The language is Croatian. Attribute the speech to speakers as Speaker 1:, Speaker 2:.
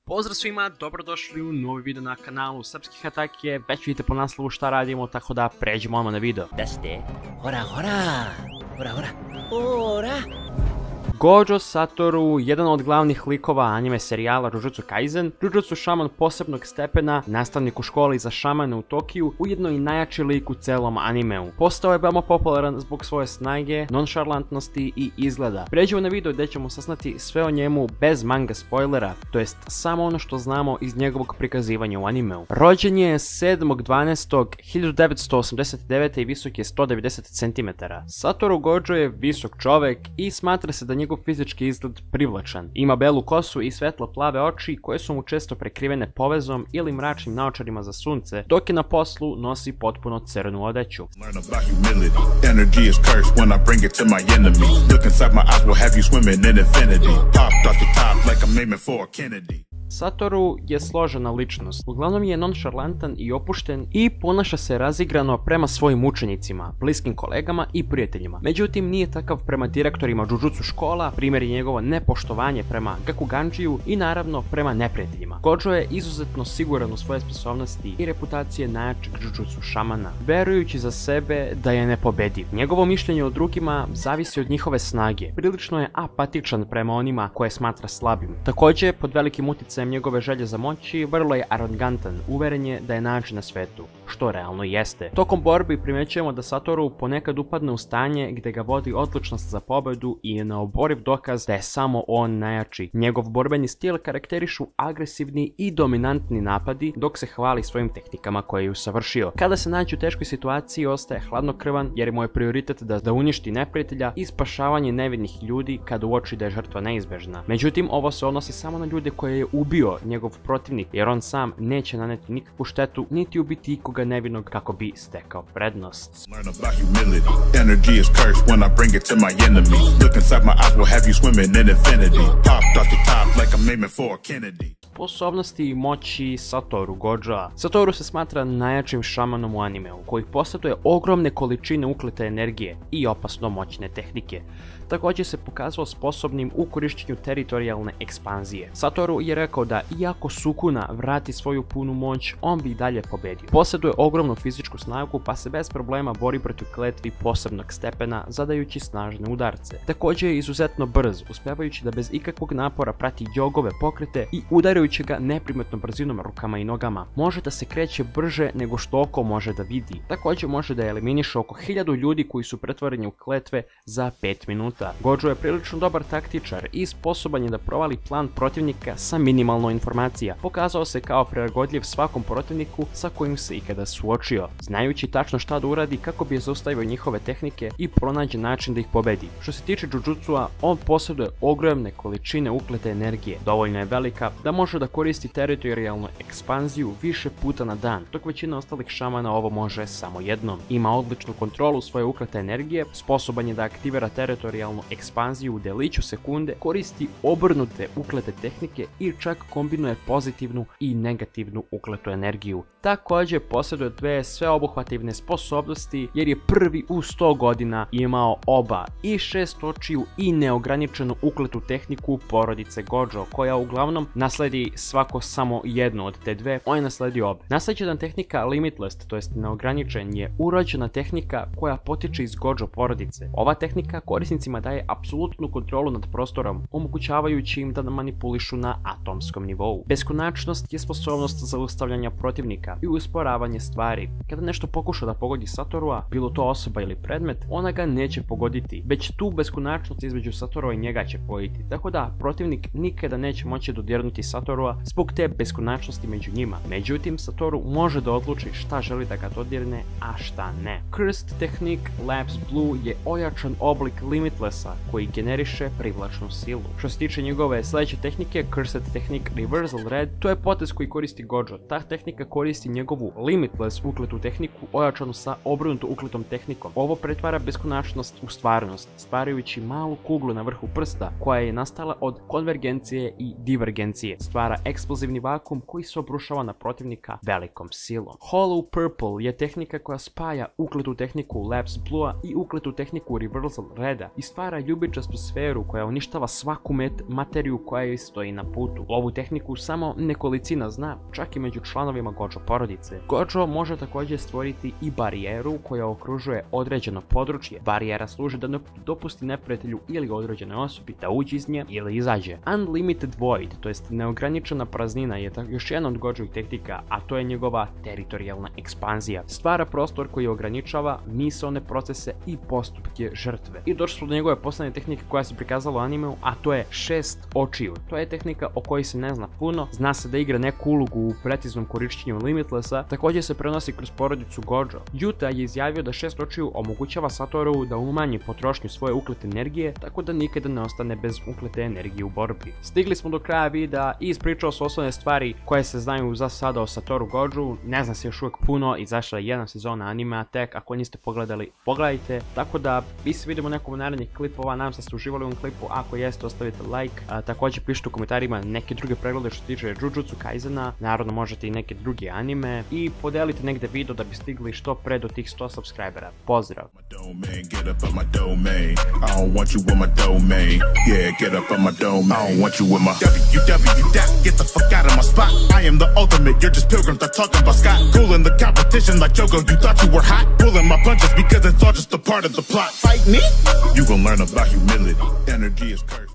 Speaker 1: Pozdrav svima, dobrodošli u novi video na kanalu Srpskih Atake. Već vidite po naslovu šta radimo, tako da pređemo odmah na video.
Speaker 2: Da ste, hora.
Speaker 1: Gojo Satoru, jedan od glavnih likova anime serijala Jujutsu Kaisen, Jujutsu šaman posebnog stepena, nastavnik u školi za šamane u Tokiju, ujedno i najjači lik u celom animeu. Postao je veoma popularan zbog svoje snage, nonšalantnosti i izgleda. Pređemo na video gdje ćemo saznati sve o njemu bez manga spoilera, to jest samo ono što znamo iz njegovog prikazivanja u animeu. Rođen je 7.12.1989. i visok je 190 cm. Satoru Gojo je visok čovek i smatra se da njegov fizički izgled privlačan. Ima belu kosu i svetlo plave oči koje su mu često prekrivene povezom ili mračnim naočarima za sunce, dok je na poslu nosi potpuno crnu odeću. Satoru je složena ličnost, uglavnom je nonšalantan i opušten i ponaša se razigrano prema svojim učenicima, bliskim kolegama i prijateljima. Međutim, nije takav prema direktorima Jujutsu škola, primjer je njegovo nepoštovanje prema Gakuganjiju i naravno prema neprijateljima. Gojo je izuzetno siguran u svoje sposobnosti i reputacije najjačeg Jujutsu šamana, verujući za sebe da je nepobediv. Njegovo mišljenje o drugima zavisi od njihove snage, prilično je apatičan prema onima koje smatra slabim. Također, pod velikim utjecajem njegove želje za moći, vrlo je arogantan, uveren je da je najjači na svetu, što realno jeste. Tokom borbi primjećujemo da Satoru ponekad upadne u stanje gdje ga vodi odlučnost za pobedu i je neoboriv dokaz da je samo on najjači. Njegov borbeni stil karakterišu agresivni i dominantni napadi, dok se hvali svojim tehnikama koje je usavršio. Kada se nađe u teškoj situaciji, ostaje hladnokrvan jer mu je prioritet da uništi neprijatelja i spašavanje nevinih ljudi kada uoči da je žrtva neizbežna. Međutim, ovo se odnosi samo na ljude koje je ubio njegov protivnik, jer on sam neće naneti nikakvu štetu niti ubiti ikoga nevinog kako bi stekao prednost. Sposobnosti i moći Satoru Gojoa. Satoru se smatra najjačim šamanom u animeu, koji posjeduje ogromne količine uklete energije i opasno moćne tehnike. Također se pokazao sposobnim u korištenju teritorijalne ekspanzije. Satoru je rekao da iako Sukuna vrati svoju punu moć, on bi i dalje pobedio. Posjeduje ogromnu fizičku snagu pa se bez problema bori protiv kletvi posebnog stepena zadajući snažne udarce. Također je izuzetno brz, uspjevajući da bez ikakvog napora prati jogove pokrete i udarajući ga neprimetnom brzinom rukama i nogama. Može da se kreće brže nego što oko može da vidi. Također može da eliminiše oko 1000 ljudi koji su pretvoreni u kletve za 5 minuta. Gojo je prilično dobar taktičar i sposoban je da provali plan protivnika sa minimalno informacija. Pokazao se kao prilagodljiv svakom protivniku sa kojim se ikada suočio, znajući tačno šta da uradi kako bi zaustavio njihove tehnike i pronađe način da ih pobedi. Što se tiče Jujutsua, on posjeduje ogromne količine uklete energije, dovoljno je velika da može da koristi teritorijalnu ekspanziju više puta na dan, dok većina ostalih šamana ovo može samo jednom. Ima odličnu kontrolu svoje uklete energije, sposoban je da aktivira teritorijalnu ekspanziju u deliću sekunde, koristi obrnute uklete tehnike i čak kombinuje pozitivnu i negativnu ukletu energiju. Također posjeduje dve sveobuhvativne sposobnosti jer je prvi u 100 godina imao oba i 6 očiju i neograničenu ukletu tehniku porodice Gojo, koja uglavnom nasledi svako samo jednu od te dve, on je nasledio obe. Nasleđena tehnika Limitless, to jest neograničen, je urođena tehnika koja potiče iz Gojo porodice. Ova tehnika korisnicima daje apsolutnu kontrolu nad prostorom, omogućavajući im da manipulišu na atomskom nivou. Beskonačnost je sposobnost zaustavljanja protivnika i usporavanje stvari. Kada nešto pokuša da pogodi Satorua, bilo to osoba ili predmet, ona ga neće pogoditi, već tu beskonačnost između Satorua i njega će pogoditi, tako da protivnik nikada neće moći dodirnuti Satorua zbog te beskonačnosti među njima. Međutim, Satoru može da odluči šta želi da ga dodirne, a šta ne. Cursed Technique Lapse Blue je ojačan oblik Limitlessa koji generiše privlačnu silu. Što se tiče njegove sljedeće tehnike, Cursed Technique Reversal Red, to je potez koji koristi Gojo. Ta tehnika koristi njegovu Limitless ukletu tehniku ojačanu sa obrnutu ukletom tehnikom. Ovo pretvara beskonačnost u stvarnost, stvarajući malu kuglu na vrhu prsta koja je nastala od konvergencije i divergencije. Stvara eksplozivni vakum koji se obrušava na protivnika velikom silom. Hollow Purple je tehnika koja spaja ukletu tehniku Lapse Blue i ukletu tehniku Reversal Reda i stvara ljubičastu sferu koja uništava svaku materiju koja joj stoji na putu. Ovu tehniku samo nekolicina zna, čak i među članovima Gojo porodice. Gojo može također stvoriti i barijeru koja okružuje određeno područje. Barijera služi da ne dopusti neprijatelju ili određenoj osobi da uđe iz nje ili izađe. Unlimited Void, to jest neograničena praznina, je još jedna od Gojovih tehnika, a to je njegova teritorijalna ekspanzija. Stvara prostor koji ograničava misaone procese i postupke žrtve. I došli smo do njegove poslednje tehnike koja se prikazala u animeu, a to je 6 očiju. To je tehnika o kojoj se ne zna puno, zna se da igra neku ulogu u preciznom korišćenju Limitlessa, također se prenosi kroz porodicu Gojo. Yuta je izjavio da 6 očiju omogućava Satoru da umanji potrošnju svoje uklete energije, tako da nikada ne ostane bez uklete energije u borbi. Stigli smo do kraja videa i ispričao su osnovne stvari koje se znaju za sada o Satoru Goju. Ne zna se još uvijek puno, izašla je jedna sezona anime, tek ako niste pogledali, pogledajte. Tako da mi se vidimo u nekom narednih klipova, nadam se da ste uživali u ovom klipu, ako jeste ostavite like, također pišite u komentarima neke druge preglede što se tiče Jujutsu Kaisena, naravno možete i neke druge anime i podelite negde video da bi stigli što pre do tih 100 subscribera. Pozdrav!
Speaker 2: Get the fuck out of my spot. I am the ultimate, you're just pilgrims that talking about Scott. Cool in the competition like Jogo, you thought you were hot. Pulling my punches because it's all just a part of the plot. Fight me? You gon' learn about humility. Energy is cursed.